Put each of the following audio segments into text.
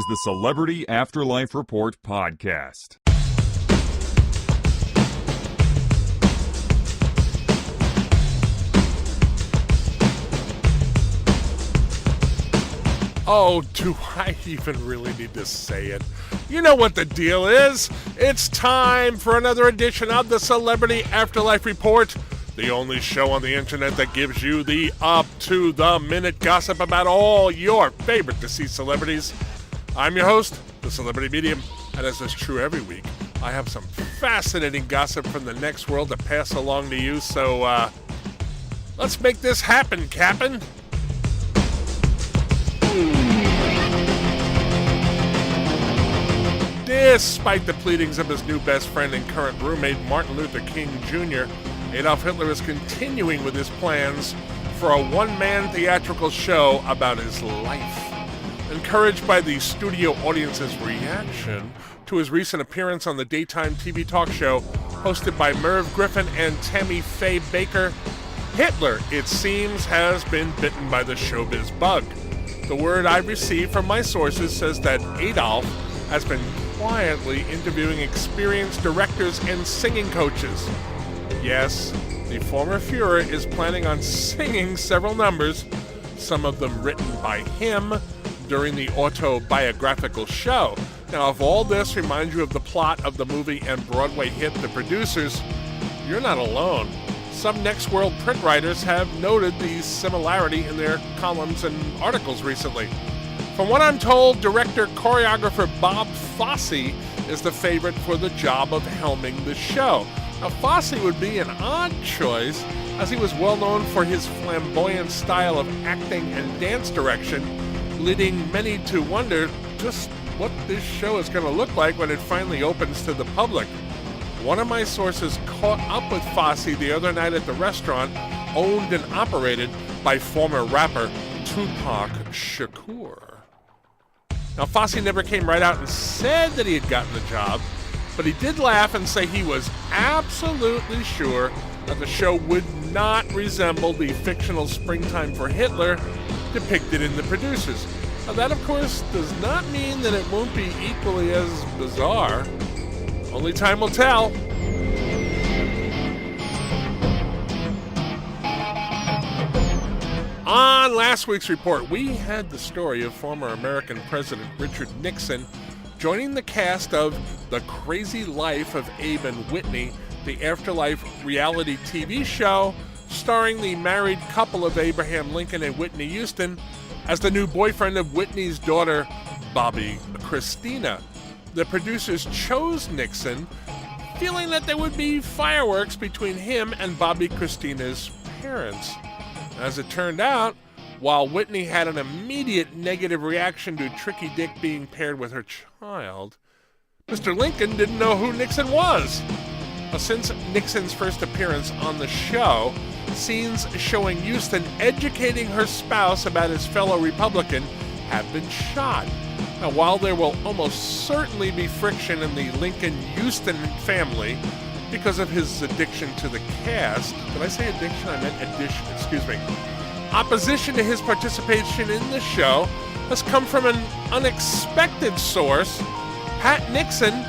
is the Celebrity Afterlife Report podcast. Oh, do I even really need to say it? You know what the deal is. It's time for another edition of the Celebrity Afterlife Report, the only show on the internet that gives you the up-to-the-minute gossip about all your favorite deceased celebrities. I'm your host, the Celebrity Medium, and as is true every week, I have some fascinating gossip from the next world to pass along to you, so let's make this happen, Cap'n. Despite the pleadings of his new best friend and current roommate, Martin Luther King Jr., Adolf Hitler is continuing with his plans for a one-man theatrical show about his life. Encouraged by the studio audience's reaction to his recent appearance on the daytime TV talk show hosted by Merv Griffin and Tammy Faye Baker, Hitler, it seems, has been bitten by the Show Biz Bug. The word I've received from my sources says that Adolf has been quietly interviewing experienced directors and singing coaches. Yes, the former Fuhrer is planning on singing several numbers, some of them written by him during the autobiographical show. Now, if all this reminds you of the plot of the movie and Broadway hit The Producers, you're not alone. Some Next World print writers have noted the similarity in their columns and articles recently. From what I'm told, director-choreographer Bob Fosse is the favorite for the job of helming the show. Now, Fosse would be an odd choice, as he was well known for his flamboyant style of acting and dance direction, leading many to wonder just what this show is going to look like when it finally opens to the public. One of my sources caught up with Fosse the other night at the restaurant, owned and operated by former rapper Tupac Shakur. Now, Fosse never came right out and said that he had gotten the job, but he did laugh and say he was absolutely sure that the show would not resemble the fictional Springtime for Hitler depicted in The Producers. Now, that, of course, does not mean that it won't be equally as bizarre. Only time will tell. On last week's report, we had the story of former American President Richard Nixon joining the cast of The Crazy Life of Abe and Whitney, the Afterlife reality TV show starring the married couple of Abraham Lincoln and Whitney Houston as the new boyfriend of Whitney's daughter, Bobby Christina. The producers chose Nixon, feeling that there would be fireworks between him and Bobby Christina's parents. As it turned out, while Whitney had an immediate negative reaction to Tricky Dick being paired with her child, Mr. Lincoln didn't know who Nixon was. Since Nixon's first appearance on the show, scenes showing Houston educating her spouse about his fellow Republican have been shot. Now, while there will almost certainly be friction in the Lincoln-Houston family because of his addiction to the cast, did I say addiction? I meant addition, excuse me. Opposition to his participation in the show has come from an unexpected source, Pat Nixon,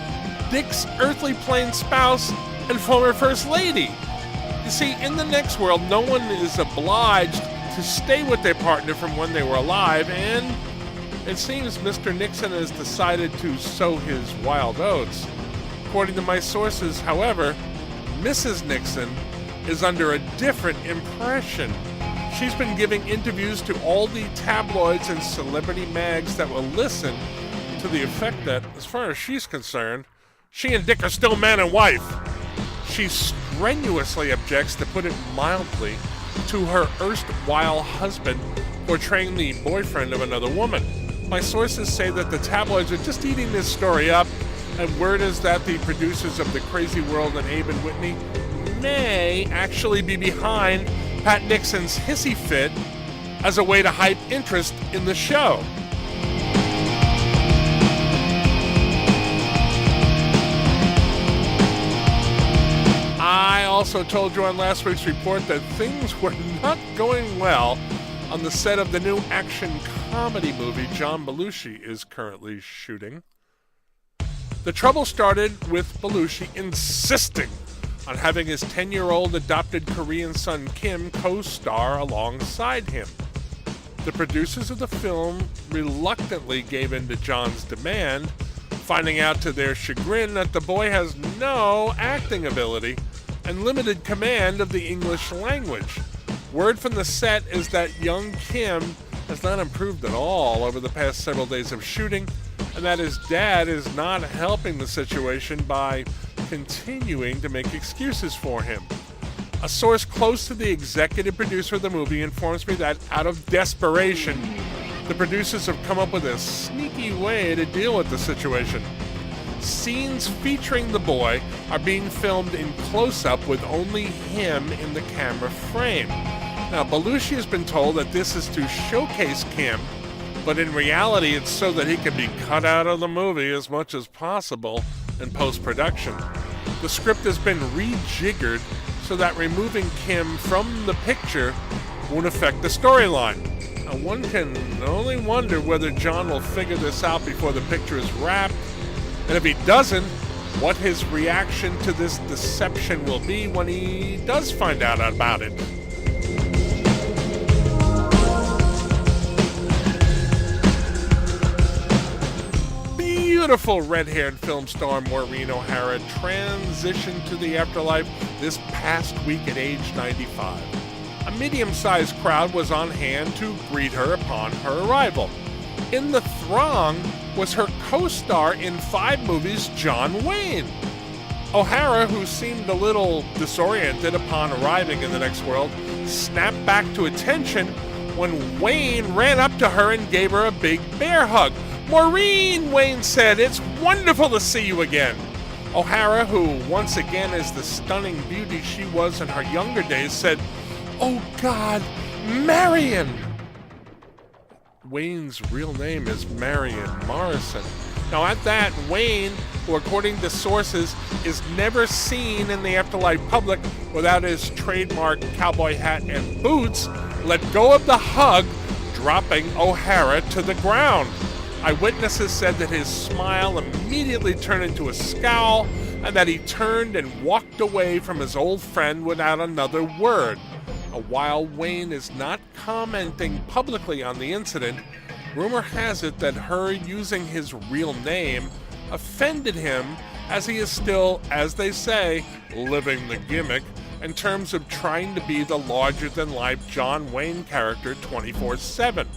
Dick's earthly plane spouse and former First Lady. You see, in the next world, no one is obliged to stay with their partner from when they were alive, and it seems Mr. Nixon has decided to sow his wild oats. According to my sources, however, Mrs. Nixon is under a different impression. She's been giving interviews to all the tabloids and celebrity mags that will listen to the effect that, as far as she's concerned, she and Dick are still man and wife. She strenuously objects, to put it mildly, to her erstwhile husband portraying the boyfriend of another woman. My sources say that the tabloids are just eating this story up, and word is that the producers of The Crazy World and Abe and Whitney may actually be behind Pat Nixon's hissy fit as a way to hype interest in the show. I also told you on last week's report that things were not going well on the set of the new action comedy movie John Belushi is currently shooting. The trouble started with Belushi insisting on having his 10-year-old adopted Korean son Kim co-star alongside him. The producers of the film reluctantly gave in to John's demand, finding out to their chagrin that the boy has no acting ability and limited command of the English language. Word from the set is that young Kim has not improved at all over the past several days of shooting, and that his dad is not helping the situation by continuing to make excuses for him. A source close to the executive producer of the movie informs me that out of desperation, the producers have come up with a sneaky way to deal with the situation. Scenes featuring the boy are being filmed in close-up with only him in the camera frame. Now, Belushi has been told that this is to showcase Kim, but in reality it's so that he can be cut out of the movie as much as possible in post-production. The script has been rejiggered so that removing Kim from the picture won't affect the storyline. Now, one can only wonder whether John will figure this out before the picture is wrapped, and if he doesn't, what his reaction to this deception will be when he does find out about it. Beautiful red-haired film star Maureen O'Hara transitioned to the afterlife this past week at age 95. A medium-sized crowd was on hand to greet her upon her arrival. In the throng was her co-star in 5 movies, John Wayne. O'Hara, who seemed a little disoriented upon arriving in the next world, snapped back to attention when Wayne ran up to her and gave her a big bear hug. "Maureen," Wayne said, "it's wonderful to see you again." O'Hara, who once again is the stunning beauty she was in her younger days, said, "Oh God, Marion!" Wayne's real name is Marion Morrison. Now at that, Wayne, who according to sources is never seen in the afterlife public without his trademark cowboy hat and boots, let go of the hug, dropping O'Hara to the ground. Eyewitnesses said that his smile immediately turned into a scowl and that he turned and walked away from his old friend without another word. While Wayne is not commenting publicly on the incident, rumor has it that her using his real name offended him, as he is still, as they say, living the gimmick in terms of trying to be the larger-than-life John Wayne character 24/7.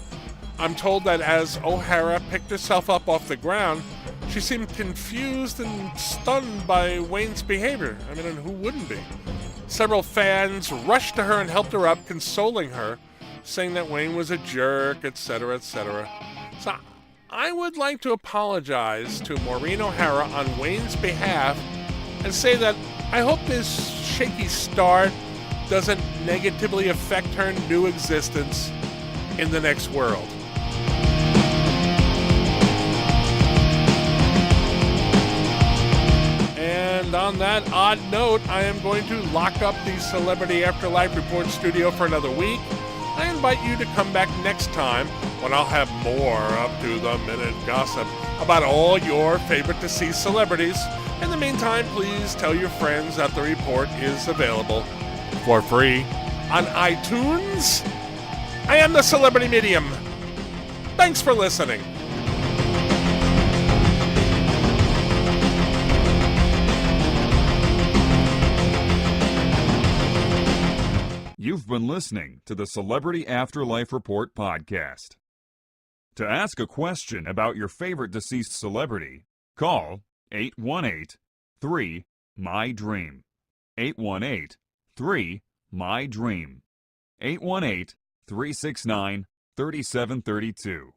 I'm told that as O'Hara picked herself up off the ground, she seemed confused and stunned by Wayne's behavior. I mean, and who wouldn't be? Several fans rushed to her and helped her up, consoling her, saying that Wayne was a jerk, etc., etc. So I would like to apologize to Maureen O'Hara on Wayne's behalf and say that I hope this shaky start doesn't negatively affect her new existence in the next world. And on that odd note, I am going to lock up the Celebrity Afterlife Report studio for another week. I invite you to come back next time when I'll have more up-to-the-minute gossip about all your favorite deceased celebrities. In the meantime, please tell your friends that the report is available for free on iTunes. I am the Celebrity Medium. Thanks for listening. You've been listening to the Celebrity Afterlife Report podcast. To ask a question about your favorite deceased celebrity, call 818-3-MY-DREAM. 818-3-MY-DREAM. 818-369-3732.